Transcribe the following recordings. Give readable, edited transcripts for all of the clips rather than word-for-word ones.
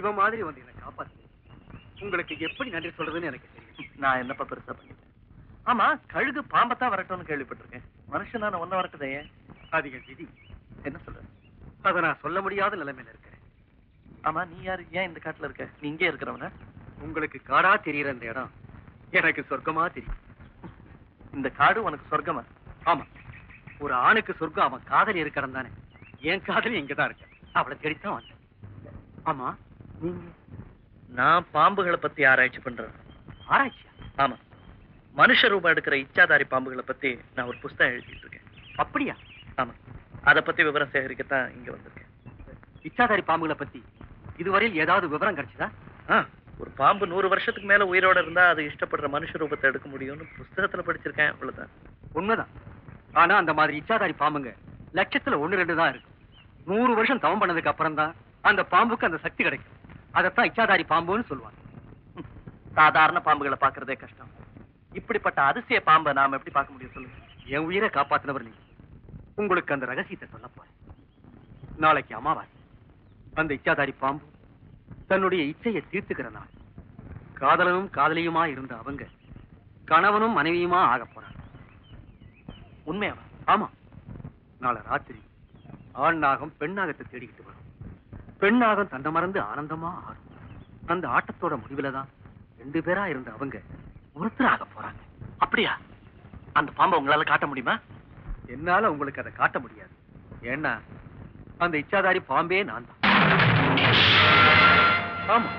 தெய்வம் மாதிரி வந்து என்னை காப்பாத்து. உங்களுக்கு எப்படி நன்றி சொல்றதுன்னு எனக்கு தெரியும். நான் என்னப்பா பெருசா பண்ணிட்டேன்? ஆமா, கழுகு பாம்பத்தான் வரட்டும்னு கேள்விப்பட்டிருக்கேன். மனுஷனா ஒன்ன வரட்டுதே. அது என் விதி. என்ன சொல்ற? அதை நான் சொல்ல முடியாத நிலைமையில இருக்கிறேன். ஆமா, நீ யாரு? ஏன் இந்த காட்டுல இருக்க? நீ இங்கே இருக்கிறவன? உங்களுக்கு காடா தெரியற இந்த இடம் எனக்கு சொர்க்கமா தெரியும். இந்த காடு உனக்கு சொர்க்கமா? ஆமா, ஒரு ஆணுக்கு சொர்க்கம் அவன் காதலி இருக்கிறம் தானே. என் காதலி இங்கதான் இருக்க. அவளை தேடித்தான் வந்தேன். ஆமா, நீங்க? நான் பாம்புகளை பத்தி ஆராய்ச்சி பண்றேன். ஆராய்ச்சியா? ஆமா, மனுஷ ரூபம் எடுக்கிற இச்சாதாரி பாம்புகளை பத்தி நான் ஒரு புஸ்தகம் எழுதிட்டு இருக்கேன். அப்படியா? ஆமா, அதை பத்தி விவரம் சேகரிக்கத்தான் இங்க வந்திருக்கேன். இச்சாதாரி பாம்புகளை பத்தி இதுவரையில் ஏதாவது விவரம் கிடைச்சதா? ஒரு பாம்பு 100 வருஷத்துக்கு மேல உயிரோட இருந்தா அது இஷ்டப்படுற மனுஷ ரூபத்தை எடுக்க முடியும்னு புஸ்தகத்துல படிச்சிருக்கேன். அவ்வளவுதான். உண்மைதான். ஆனா அந்த மாதிரி இச்சாதாரி பாம்புங்க லட்சத்துல 1-2 தான் இருக்கு. 100 வருஷம் தவம் பண்ணதுக்கு அப்புறம் தான் அந்த பாம்புக்கு அந்த சக்தி கிடைக்கும். அதைத்தான் இச்சாதாரி பாம்புன்னு சொல்லுவாங்க. சாதாரண பாம்புகளை பாக்குறதே கஷ்டம். இப்படிப்பட்ட அதிசய பாம்பை நாம எப்படி பார்க்க முடியும் சொல்லுங்க? என் உயிரை காப்பாத்தினவர் நீ. உங்களுக்கு அந்த ரகசியத்தை சொல்ல போறேன். நாளைக்கு அமாவாசை. அந்த இச்சாதாரி பாம்பு தன்னுடைய இச்சையை தீர்த்துக்கிற நாள். காதலனும் காதலியுமா இருந்த அவங்க கணவனும் மனைவியுமா ஆக போறாங்க. உண்மையாவா? ஆமா. நாளை ராத்திரி ஆண் நாகம் பெண் நாகத்தை தேடிக்கிட்டு வரும். பெண் நாகம் தன்னை மறந்து ஆனந்தமா ஆடும். அந்த ஆட்டத்தோட முடிவுல தான் 2 பேரா இருந்த அவங்க ஒருத்தர் ஆக போறாங்க. அப்படியா? அந்த பாம்பை உங்களால காட்ட முடியுமா? என்னால உங்களுக்கு அதை காட்ட முடியாது. ஏன்னா அந்த இச்சாதாரி பாம்பே நான் தான். ஆமா.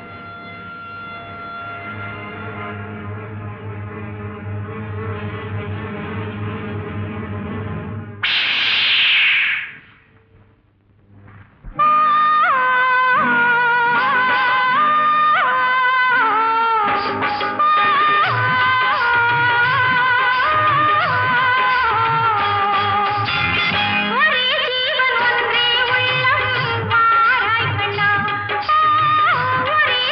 ஒரே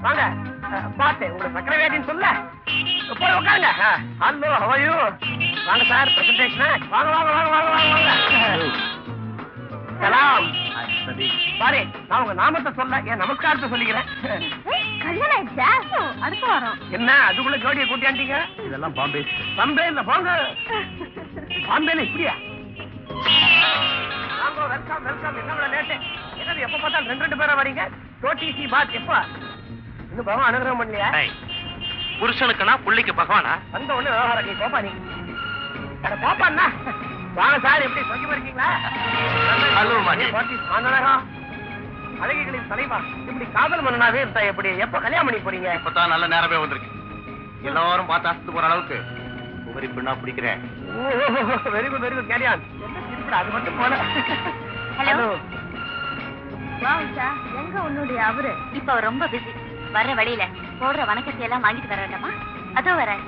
வாங்க பாத்து உங்களுக்கு சக்கரை வியாதின்னு சொல்ல போய் உட்காருங்க. ஹலோ ஹவையூ வாங்க சார் பிரசன்டேஷன். வாங்க வாங்க வாங்க வாங்க வாங்க வாங்க. சலாம் சாரி, நான் உங்க நாமத்தை சொல்ல என் நமஸ்காரத்தை சொல்லிக்கிறேன். கல்யாணம் ஆயிடுச்சா? அடுத்த வாரம். என்ன அதுக்குள்ள ஜோடியை கூட்டியாண்டீங்க? இதெல்லாம் பாம்பே. பாம்பே இல்ல போங்க. பாம்பேல இப்படியா? Welcome welcome. என்ன லேட்டு? என்னது எப்ப பார்த்தாலும் ரெண்டு பேரா வரீங்க? டோட்டி சி பாத் எப்ப? இன்னும் பகவான் அனுகிரகம் பண்ணலையா? புருஷனுக்குனா புள்ளிக்கு பகவானா? வந்த உடனே விவகாரம் நீ கோப்பா நீ கோப்பாண்ணா. வாங்க சார், எப்படி சொங்கி இருக்கீங்களா? ஹலோ மாஜி. அழகிகளின் தலைவா, இப்படி காதல் மன்னனாவே இருந்தா எப்படி? எப்ப கல்யாணம் பண்ணி போறீங்க? இப்பதான் நல்ல நேரமே வந்திருக்கு. எல்லாரும் பார்த்து அசத்து போற அளவுக்கு உபரி பெண்ணா பிடிக்கிறேன். Very good very good. Carry on. அது மட்டும் போல. ஹலோ வாவுச்சா, எங்க உன்னுடைய அவரு? இப்ப அவர் ரொம்ப பிஸி. வர்ற வழியில போடுற வணக்கத்தை எல்லாம் வாங்கிட்டு வர வேண்டாமா? அதோ வரேன்.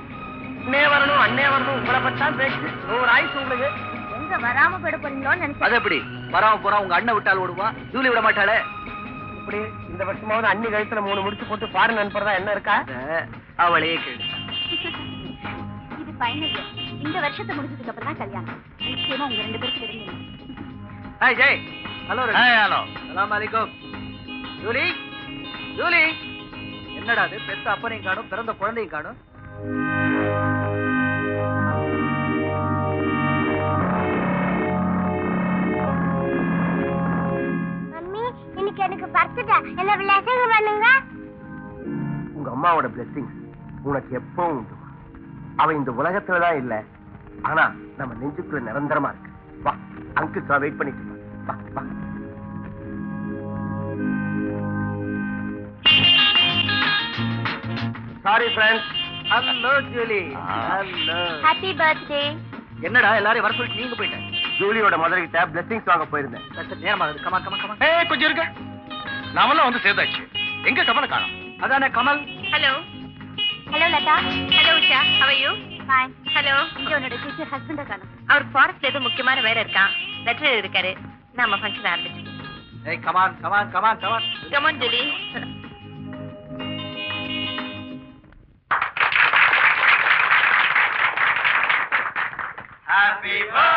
அண்ணே வரணும் அண்ணே வரணும் உங்களை பத்தா பேச்சு. 100 ஆயுசு உங்களுக்கு. எங்க வராம போயிட போறீங்களோன்னு நினைச்சேன். அது எப்படி வராம போறா? உங்க அண்ணன் விட்டால் ஓடுவா, ஜூலி விட மாட்டாளே. இப்படி இந்த வருஷமாவது அண்ணி கழுத்துல 3 முடிச்சு போட்டு பாருங்க அனுப்புறதா என்ன இருக்கா? அவளையே கேளு. இது ஃபைனல். இந்த வருஷத்தை முடிஞ்சதுக்கு அப்புறம் தான் கல்யாணம். நிச்சயமா உங்க 2 பேருக்கு தெரியும். ஹாய் ஜெய். Hello hello. சலாம் அலைக்கும். Julie Julie. என்னடா அது? பெத்த அப்பனையும் காணும், பிறந்த குழந்தையும் காணும். மம்மி, இன்னைக்கு எனக்கு பர்த்டே. என்ன விளையாட்டுங்க பண்ணுங்க. உங்க அம்மாவோட பிளெஸிங் உனக்கு எப்பவும் உண்டு. அவ இந்த உலகத்துலதான் இல்ல, ஆனா நம்ம நெஞ்சுக்குள்ள நிரந்தரமா இருக்கு. வா, அங்கிள் வெயிட் பண்ணிட்டு இருக்கா. வா வா. Sorry friends. Hello Julie. Hello. Happy birthday. என்னடா எல்லாரும் வர சொல்லிட்டு நீங்க போயிட்டேன்? ஜூலியோட மதர் கிட்ட பிளெஸிங்ஸ் வாங்க போயிருந்தேன். நேரமாகுது. Come on come on come on. ஏய் கொஞ்சம் இருங்க. நாமெல்லாம் வந்து சேர்ந்தாச்சு. எங்க கமல காணோம்? அதானே Kamal. Hello hello Latha. Hello Usha. How are you? Fine. Hello. இங்க உன்னோட ஃபியூச்சர் ஹஸ்பண்ட காணோம். அவர் ஃபாரஸ்ட்ல ஏதோ முக்கியமான வேலை இருக்கான். லெட்டர் எழுதிருக்காரு. நாம ஃபங்க்ஷன் ஆரம்பிச்சிட்டோம். ஏய் come on come on come on come on. Come on Julie. Happy birthday.